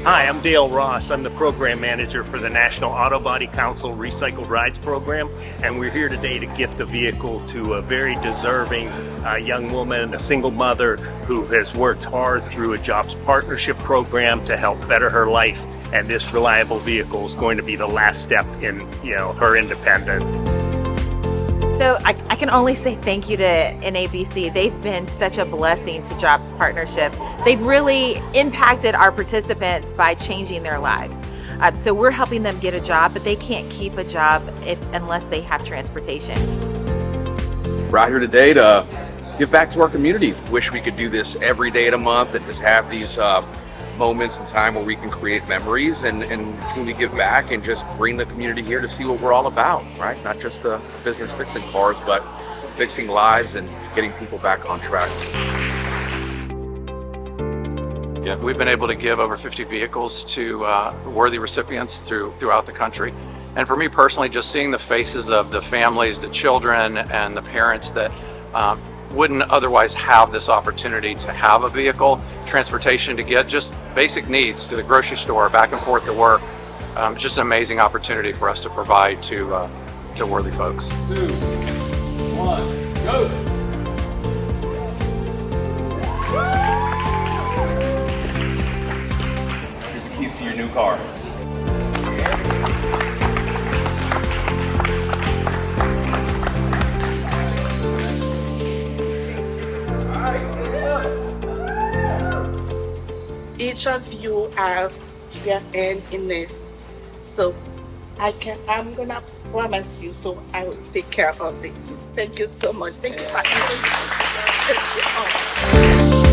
Hi, I'm Dale Ross. I'm the program manager for the National Auto Body Council Recycled Rides program, and we're here today to gift a vehicle to a very deserving young woman, a single mother who has worked hard through a jobs partnership program to help better her life, and this reliable vehicle is going to be the last step in, her independence. So I can only say thank you to NABC. They've been such a blessing to Jobs Partnership. They've really impacted our participants by changing their lives. So we're helping them get a job, but they can't keep a job unless they have transportation. We're out here today to give back to our community. Wish we could do this every day of the month and just have these moments in time where we can create memories and truly give back and just bring the community here to see what we're all about, right? Not just a business fixing cars, but fixing lives and getting people back on track. Yeah, we've been able to give over 50 vehicles to worthy recipients throughout the country. And for me personally, just seeing the faces of the families, the children, and the parents that wouldn't otherwise have this opportunity to have a vehicle, transportation to get just basic needs to the grocery store, back and forth to work. It's just an amazing opportunity for us to provide to worthy folks. 2, 1, go! Here's the keys to your new car. Each of you have your hand in this, so I'm gonna promise you, so I will take care of this. Thank you so much. Thank you for everything.